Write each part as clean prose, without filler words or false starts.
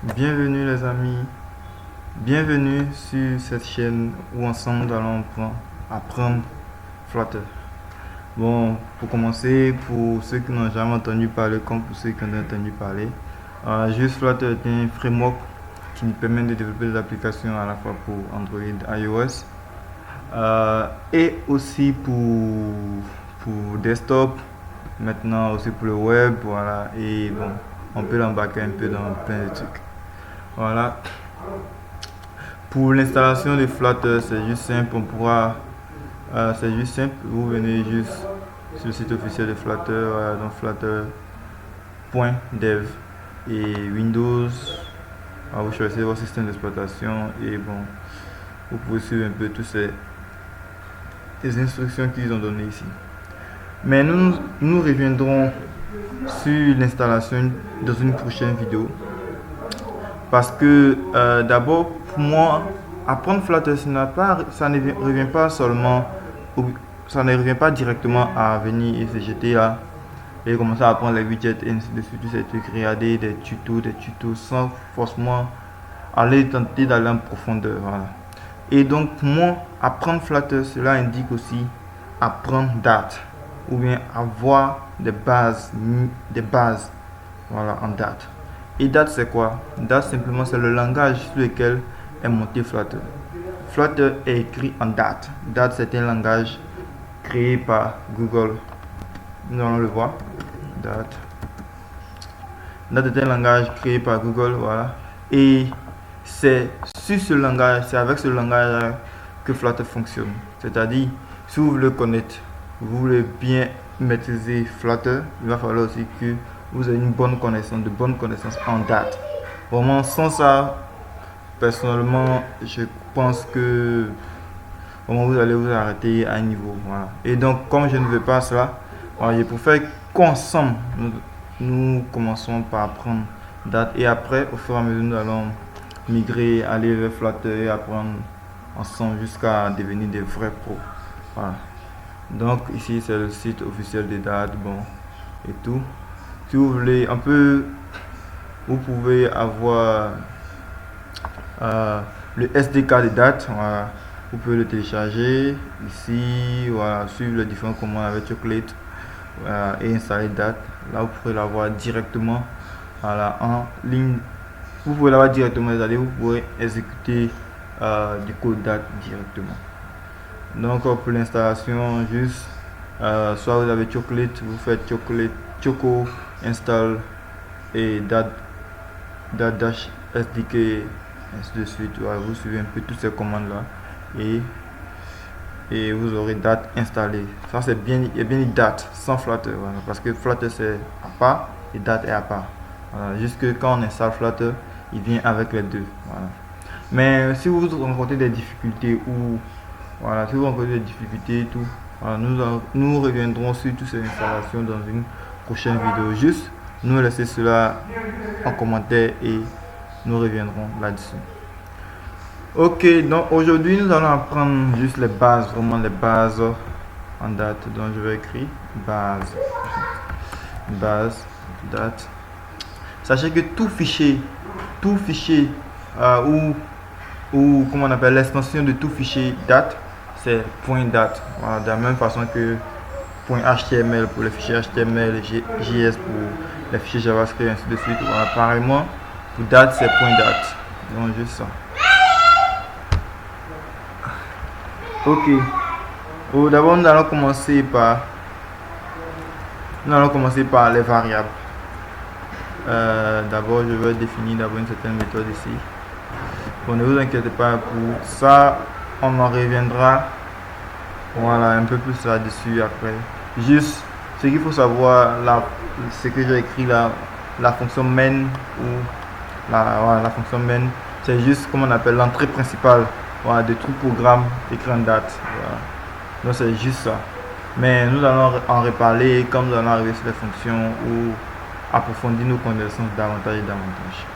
Bienvenue les amis, bienvenue sur cette chaîne où ensemble nous allons apprendre Flutter. Bon, pour commencer, pour ceux qui n'ont jamais entendu parler comme pour ceux qui ont entendu parler, juste Flutter est un framework qui nous permet de développer des applications à la fois pour Android et iOS et aussi pour desktop, maintenant aussi pour le web, voilà, et bon, on peut l'embarquer un peu dans plein de trucs. Voilà. Pour l'installation de Flutter, c'est juste simple. C'est juste simple. Vous venez juste sur le site officiel de Flutter, donc flutter.dev et Windows. Vous choisissez votre système d'exploitation et bon, vous pouvez suivre un peu toutes les instructions qu'ils ont données ici. Mais nous reviendrons sur l'installation dans une prochaine vidéo. Parce que d'abord, pour moi, apprendre Flutter, ça ne revient pas seulement, ça ne revient pas directement à venir et se jeter là et commencer à apprendre les widgets et ainsi de suite, tous ces trucs, regarder des tutos sans forcément aller tenter d'aller en profondeur. Voilà. Et donc, pour moi, apprendre Flutter, cela indique aussi apprendre Dart ou bien avoir des bases, voilà, en Dart. Et Dart c'est quoi? Dart simplement c'est le langage sur lequel est monté Flutter. Flutter est écrit en Dart. Dart c'est un langage créé par Google. Nous allons le voir. Dart. Dart est un langage créé par Google, voilà. Et c'est sur ce langage, c'est avec ce langage que Flutter fonctionne. C'est-à-dire, si vous voulez connaître, vous voulez bien maîtriser Flutter, il va falloir aussi que vous avez une bonne connaissance, de bonnes connaissances en Dart. Vraiment, sans ça, personnellement, je pense que vraiment, vous allez vous arrêter à un niveau. Voilà. Et donc, comme je ne veux pas cela, voilà, je préfère qu'ensemble, nous commençons par apprendre Dart. Et après, au fur et à mesure, nous allons migrer, aller vers Flutter et apprendre ensemble jusqu'à devenir des vrais pros. Voilà. Donc, ici, c'est le site officiel de Dart. Bon, et tout. Si vous voulez un peu, vous pouvez avoir le SDK de Dart, voilà. Vous pouvez le télécharger ici, voilà, suivre les différents commandes avec Chocolate, voilà, et installer Dart. Là, vous pouvez l'avoir directement, voilà, en ligne. Vous pouvez l'avoir directement installé, vous pouvez exécuter du code Dart directement. Donc, pour l'installation, juste soit vous avez Chocolate, vous faites Choco install et dash SDK, ainsi de suite. Voilà, vous suivez un peu toutes ces commandes là et vous aurez Dart installé. Ça c'est bien, il y a bien Dart sans Flutter, voilà, parce que Flutter c'est à part et Dart est à part. Voilà, juste que quand on installe Flutter, il vient avec les deux. Voilà. Mais si vous rencontrez des difficultés ou voilà, si vous rencontrez des difficultés et tout, voilà, nous reviendrons sur toutes ces installations dans une prochaine vidéo. Juste nous laisser cela en commentaire et nous reviendrons là-dessus. Ok, donc aujourd'hui nous allons apprendre juste les bases, vraiment les bases en Dart. Donc je vais écrire base Dart. Sachez que tout fichier ou comment on appelle l'extension de tout fichier Dart, c'est .dart. Voilà, de la même façon que .html pour les fichiers HTML, JS pour les fichiers JavaScript, ainsi de suite. Voilà, pareillement, pour Dart, c'est .dart. Donc, juste ça. Ok. D'abord, nous allons commencer par les variables. D'abord, je vais définir d'abord une certaine méthode ici. Bon, ne vous inquiétez pas pour ça, on en reviendra. Voilà, un peu plus là-dessus après. Juste, ce qu'il faut savoir, là, ce que j'ai écrit là, la fonction main ou voilà, la fonction main, c'est juste comme on appelle l'entrée principale, voilà, de tout programme écrit en Dart. Voilà. Donc c'est juste ça. Mais nous allons en reparler quand nous allons arriver sur les fonctions ou approfondir nos connaissances davantage et davantage.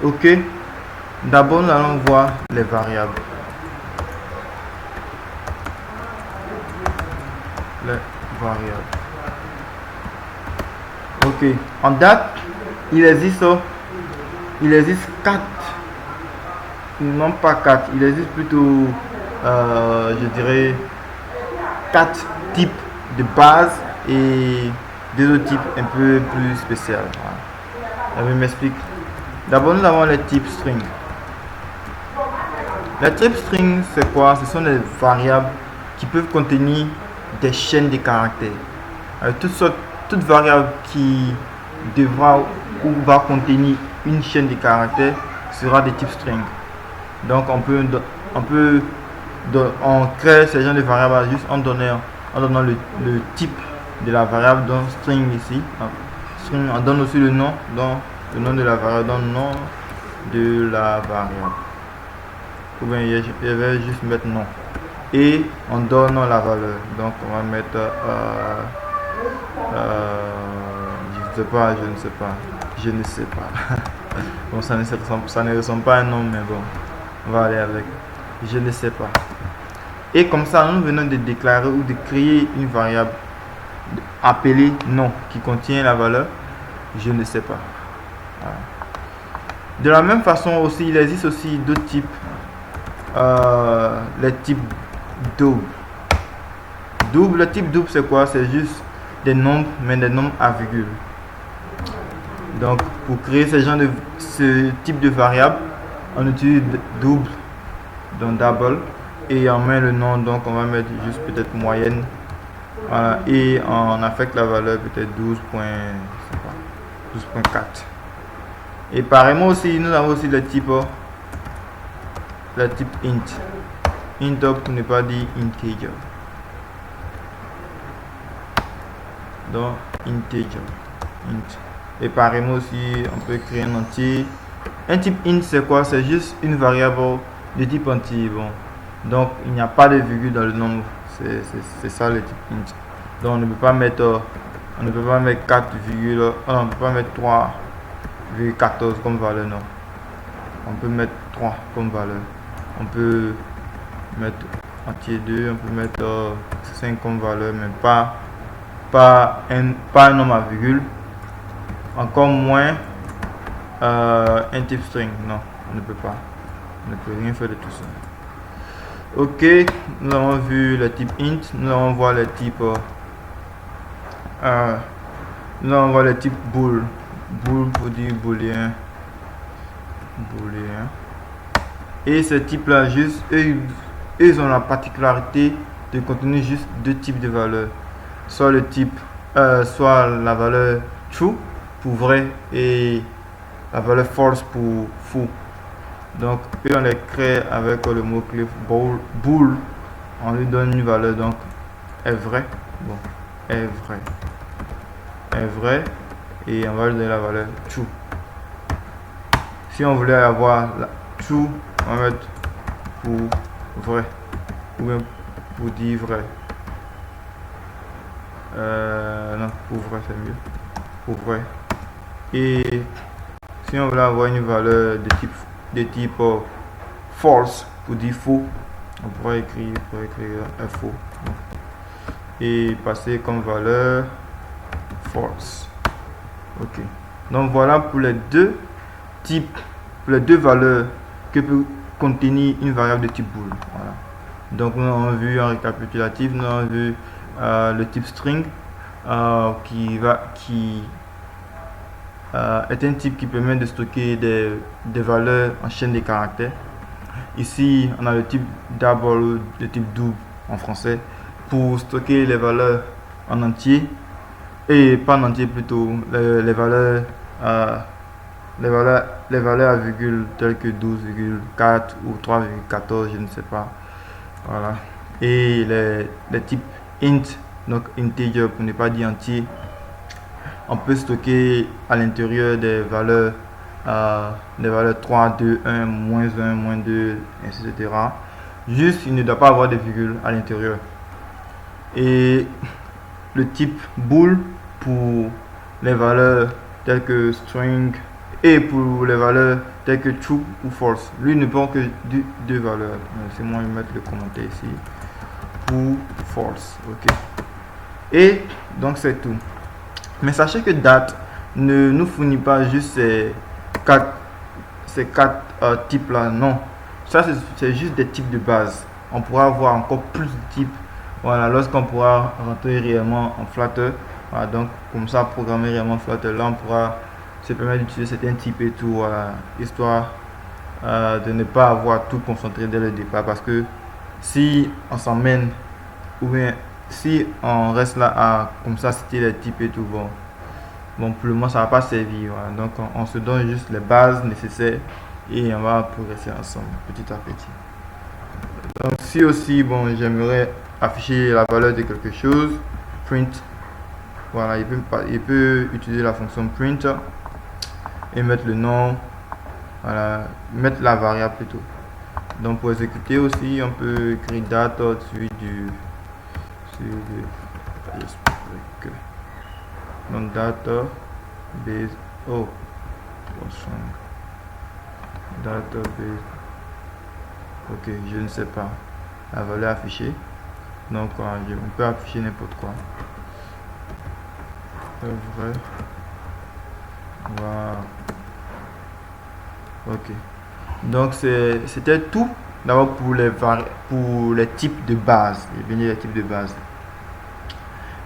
Ok. D'abord, nous allons voir les variables. Les variables. Ok. En Dart, il existe il existe 4, non pas 4, il existe plutôt, je dirais, 4 types de base et deux autres types un peu plus spéciaux. Voilà. Je m'explique. D'abord, nous avons les types string. Les types string, c'est quoi? Ce sont des variables qui peuvent contenir des chaînes de caractères. Toute variable qui devra ou va contenir une chaîne de caractères sera de type string. Donc on crée ces genre de variables juste en donnant le type de la variable, donc string ici. String, on donne aussi le nom, donc le nom de la variable, donc le nom de la variable. Ou bien je vais juste mettre nom. Et on donne la valeur. Donc on va mettre je ne sais pas. Bon, ça ne ressemble pas à un nom, mais bon, on va aller avec. Je ne sais pas. Et comme ça, nous venons de déclarer ou de créer une variable appelée nom qui contient la valeur je ne sais pas. Voilà. De la même façon aussi, il existe aussi d'autres types. Les types double. Le type double, c'est quoi? C'est juste des nombres, mais des nombres à virgule. Donc, pour créer ce type de variable, on utilise double, donc double, et on met le nom, donc on va mettre juste peut-être moyenne. Voilà, et on affecte la valeur peut-être 12.4. Et pareillement aussi, nous avons aussi le type int. Int pour ne pas dire integer. Donc integer. Int. Et pareillement aussi, on peut créer un entier. Un type int, c'est quoi? C'est juste une variable de type entier. Bon. Donc il n'y a pas de virgule dans le nombre. C'est ça le type int. Donc on ne peut pas mettre 4, on ne peut pas mettre 3,14 comme valeur, non. On peut mettre 3 comme valeur. On peut mettre entier 2, on peut mettre 5 comme valeur, mais pas un nombre à virgule. Encore moins un type string. Non, on ne peut pas. On ne peut rien faire de tout ça. Ok, nous avons vu le type int. Nous allons voir le type bool. Bool pour dire booléen. Et ce type là, juste ils ont la particularité de contenir juste deux types de valeurs, soit la valeur true pour vrai et la valeur false pour faux. Donc on les crée avec le mot clé bool. On lui donne une valeur, donc est vrai. Bon, est vrai, et on va lui donner la valeur true. Si on voulait avoir la true, on va mettre pour vrai, ou bien pour dire vrai. Non, pour vrai c'est mieux. Pour vrai. Et si on voulait avoir une valeur de type false pour dire faux, on pourrait écrire faux et passer comme valeur false. Ok. Donc voilà pour les deux valeurs que peut contenir une variable de type bool. Voilà. Donc nous avons vu en récapitulatif, nous avons vu le type string qui est un type qui permet de stocker des valeurs en chaîne de caractères. Ici, on a le type double, le type double en français, pour stocker les valeurs en entier, et pas en entier plutôt, les valeurs à virgule telles que 12,4 ou 3,14, je ne sais pas. Voilà. Et les types int, donc integer pour ne pas dire entier, on peut stocker à l'intérieur des valeurs 3, 2, 1, moins 2, etc. Juste, il ne doit pas avoir de virgule à l'intérieur. Et le type bool pour les valeurs telles que string, et pour les valeurs telles que true ou false. Lui ne prend que deux valeurs. C'est moi je vais mettre le commentaire ici. Pour false. Ok. Et donc c'est tout. Mais sachez que date ne nous fournit pas juste ces ces quatre types là. Non, ça c'est juste des types de base. On pourra avoir encore plus de types, voilà, lorsqu'on pourra rentrer réellement en Flutter. Voilà, donc comme ça, programmer réellement Flutter, là on pourra se permettre d'utiliser certains types et tout, voilà, histoire de ne pas avoir tout concentré dès le départ, parce que si on s'emmène ou bien si on reste là à comme ça citer les types et tout, bon pour le moment ça va pas servir, voilà. Donc on se donne juste les bases nécessaires et on va progresser ensemble petit à petit. Donc si aussi bon j'aimerais afficher la valeur de quelque chose, print, voilà, il peut utiliser la fonction print et mettre le nom, voilà, mettre la variable plutôt. Donc pour exécuter aussi on peut écrire data au-dessus du donc data base, oh database, ok, je ne sais pas la valeur affichée, donc on peut afficher n'importe quoi, vrai, wow. Ok, donc c'était tout d'abord pour les types de base, les types de base.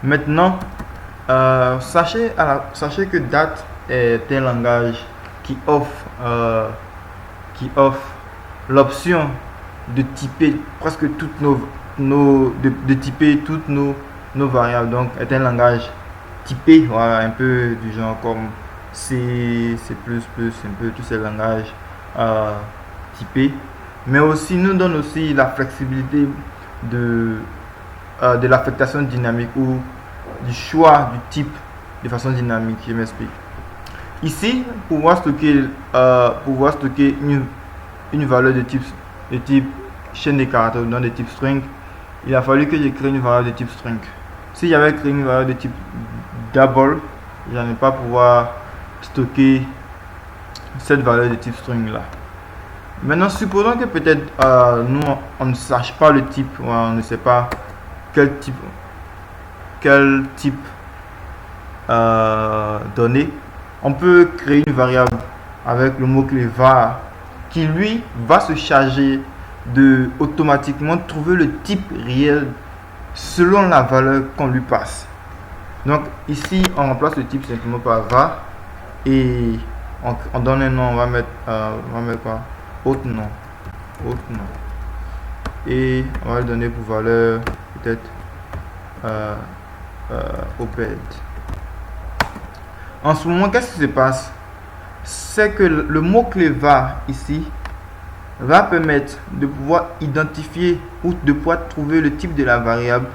Maintenant sachez que Dart est un langage qui offre l'option de typer presque toutes de typer toutes nos variables. Donc est un langage typé, voilà, un peu du genre comme C++, un peu tous ces langages typés, mais aussi nous donne aussi la flexibilité de l'affectation dynamique ou du choix du type de façon dynamique. Je m'explique. Ici, pour pouvoir stocker une valeur de type chaîne de caractères dans de type string, il a fallu que je crée une valeur de type string. Si j'avais créé une valeur de type double, je n'allais pas pouvoir stocker cette valeur de type string là. Maintenant, supposons que peut-être nous on ne sache pas le type, on ne sait pas quel type donner. On peut créer une variable avec le mot-clé var qui lui va se charger de automatiquement trouver le type réel selon la valeur qu'on lui passe. Donc ici on remplace le type simplement par var et on donne un nom, on va mettre quoi, autre nom, et on va le donner pour valeur peut-être oped. En ce moment, qu'est-ce qui se passe? C'est que le mot-clé var ici va permettre de pouvoir identifier ou de pouvoir trouver le type de la variable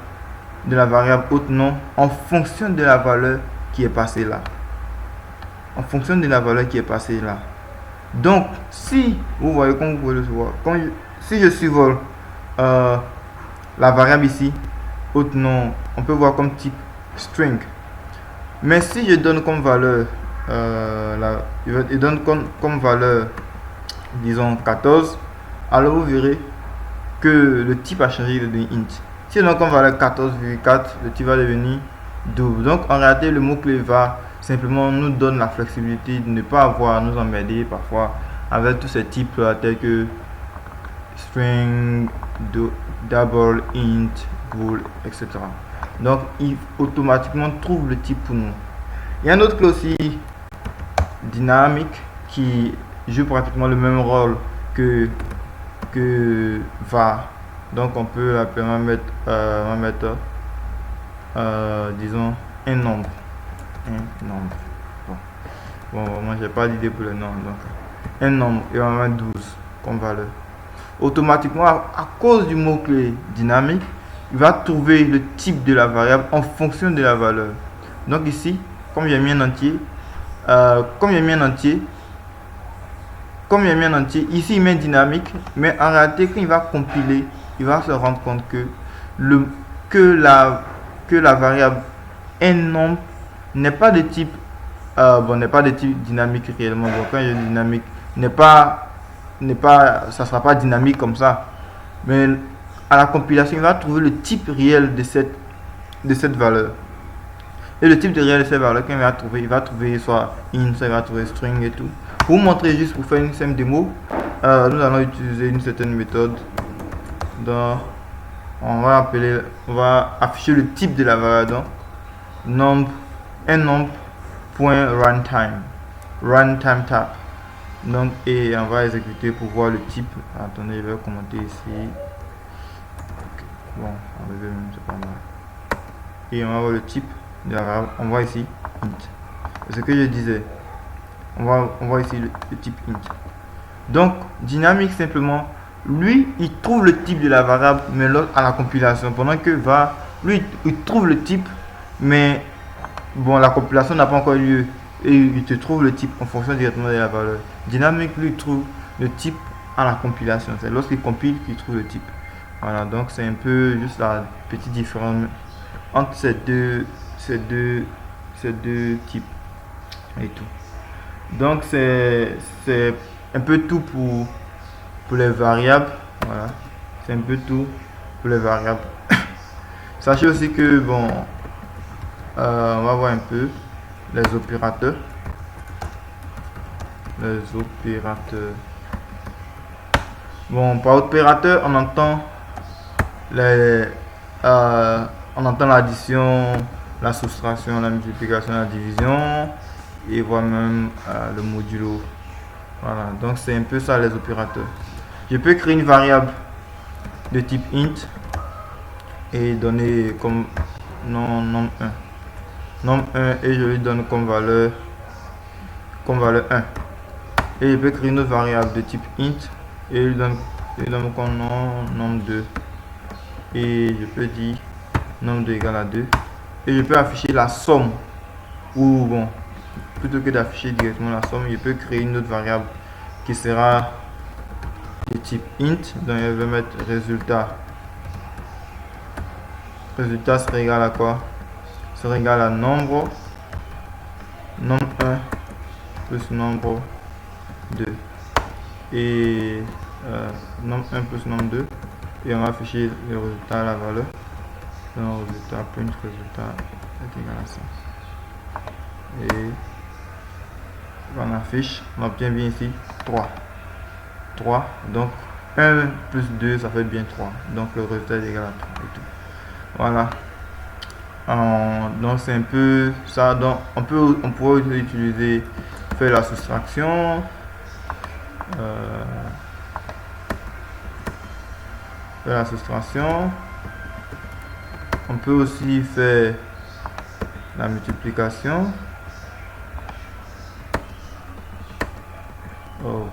autre nom en fonction de la valeur qui est passée là. Donc, si vous voyez, comme vous pouvez le voir, si je survole la variable ici, autre nom, on peut voir comme type string. Mais si je donne comme valeur, il donne comme valeur, disons 14, alors vous verrez que le type a changé de int. Si je donne comme valeur 14,4, le type va devenir double. Donc en réalité, le mot-clé va simplement nous donne la flexibilité de ne pas avoir à nous emmerder parfois avec tous ces types tels que string, double, int, bool, etc. Donc il automatiquement trouve le type pour nous. Il y a un autre clé aussi dynamique qui joue pratiquement le même rôle que var. Donc on peut l'appeler, on va mettre disons un nombre. Bon, moi j'ai pas d'idée pour le nom, donc un nombre et on va mettre 12 comme valeur. Automatiquement, à cause du mot-clé dynamique, il va trouver le type de la variable en fonction de la valeur. Donc ici, comme j'ai mis un entier, ici il met dynamique, mais en réalité quand il va compiler, il va se rendre compte que la variable un nombre n'est pas de type dynamique réellement. Bon, quand je dis dynamique, ça sera pas dynamique comme ça, mais à la compilation il va trouver le type réel de cette valeur. Et le type de réel de cette valeur qu'il va trouver, il va trouver soit int, soit il va trouver string et tout. Pour vous montrer, juste pour faire une simple démo, nous allons utiliser une certaine méthode. Donc, on va afficher le type de la variable, donc un nombre point runtime tab. Donc, et on va exécuter pour voir le type. Attendez, je vais commenter ici. Bon, enlever même, c'est pas mal. Et on va voir le type de la variable. On voit ici int. Ce que je disais, on voit ici le type int. Donc, dynamique simplement, lui, il trouve le type de la variable, mais l'autre à la compilation. Pendant que lui, il trouve le type, mais bon, la compilation n'a pas encore eu lieu. Et il te trouve le type en fonction directement de la valeur. Dynamique, lui, il trouve le type à la compilation. C'est lorsqu'il compile qu'il trouve le type. Voilà, donc c'est un peu juste la petite différence entre ces deux types et tout. Donc c'est un peu tout pour les variables. Voilà, c'est un peu tout pour les variables. Sachez aussi que bon, on va voir un peu les opérateurs. Bon, par opérateur, on entend l'addition, la soustraction, la multiplication, la division et voire même le modulo. Voilà, donc c'est un peu ça les opérateurs. Je peux créer une variable de type int et donner comme nom 1. Nom 1 et je lui donne comme valeur 1. Et je peux créer une autre variable de type int et je lui donne comme nom 2. Et je peux dire nombre 2 égale à 2. Et je peux afficher la somme. Ou bon, plutôt que d'afficher directement la somme, je peux créer une autre variable qui sera de type int. Donc je vais mettre résultat. Résultat sera égal à quoi? Sera égal à nombre 1 plus nombre 2. Et nombre 1 plus nombre 2. Et on va afficher le résultat à la valeur. Donc résultat print résultat est égal à ça. Et on affiche, on obtient bien ici 3. Donc 1 plus 2 ça fait bien 3. Donc le résultat est égal à 3 et tout. Voilà. Donc c'est un peu ça. Donc on pourrait utiliser, faire la soustraction. On peut aussi faire la multiplication. On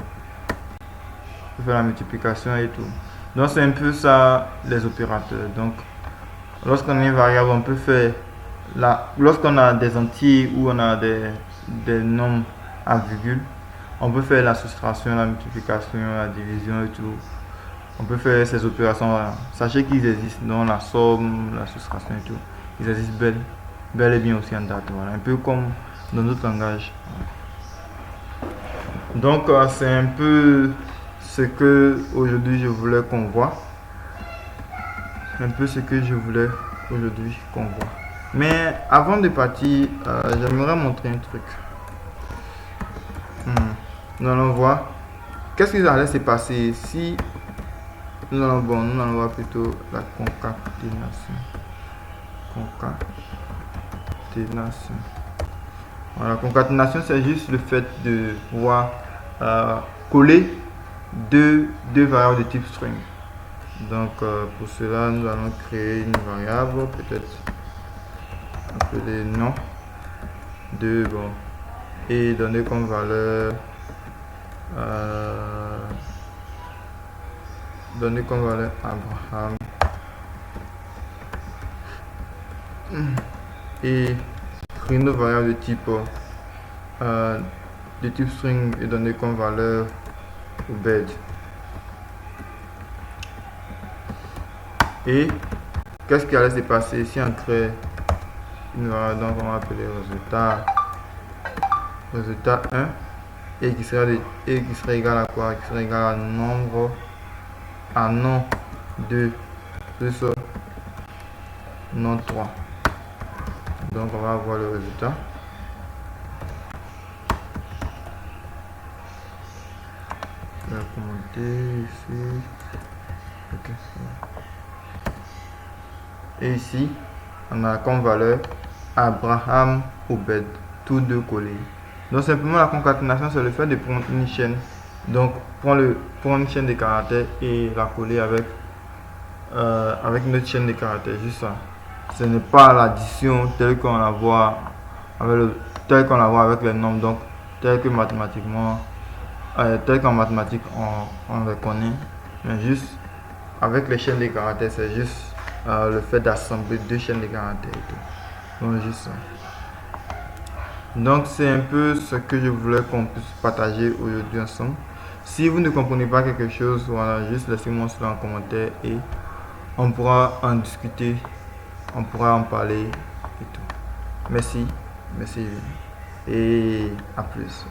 peut faire la multiplication et tout. Donc c'est un peu ça les opérateurs. Donc lorsqu'on a une variable, on peut faire lorsqu'on a des entiers ou on a des nombres à virgule, on peut faire la soustraction, la multiplication, la division et tout. On peut faire ces opérations là. Sachez qu'ils existent dans la somme, la soustraction et tout. Ils existent bel et bien aussi en date. Voilà. Un peu comme dans d'autres langages. Donc c'est un peu ce que aujourd'hui je voulais qu'on voit. Un peu ce que je voulais aujourd'hui qu'on voit. Mais avant de partir, j'aimerais montrer un truc. Nous allons voir qu'est-ce qui allait se passer si nous allons voir plutôt la concaténation. Voilà, concaténation, c'est juste le fait de pouvoir coller deux variables de type string. Donc pour cela, nous allons créer une variable, peut-être appeler nom de bon et donner comme valeur Abraham et créer une variable de type string et donner comme valeur Obed. Et qu'est-ce qui allait se passer si on crée une variable, donc on va appeler résultat 1 et qui sera égal à quoi? Qui sera égal à nom 2 plus nom 3. Donc on va avoir le résultat. On va commenter ici. Ok. Et ici, on a comme valeur Abraham Obed, tous deux collés. Donc simplement la concaténation, c'est le fait de prendre une chaîne. Donc prendre une chaîne de caractères et la coller avec notre chaîne de caractères, juste ça. Ce n'est pas l'addition telle qu'on la voit avec les nombres, donc tel qu'en mathématiques on les connaît, mais juste avec les chaînes de caractères, c'est juste le fait d'assembler deux chaînes de caractères et tout. Donc juste ça. Donc c'est un peu ce que je voulais qu'on puisse partager aujourd'hui ensemble. Si vous ne comprenez pas quelque chose, voilà, juste laissez-moi cela en commentaire et on pourra en discuter, on pourra en parler et tout. Merci et à plus.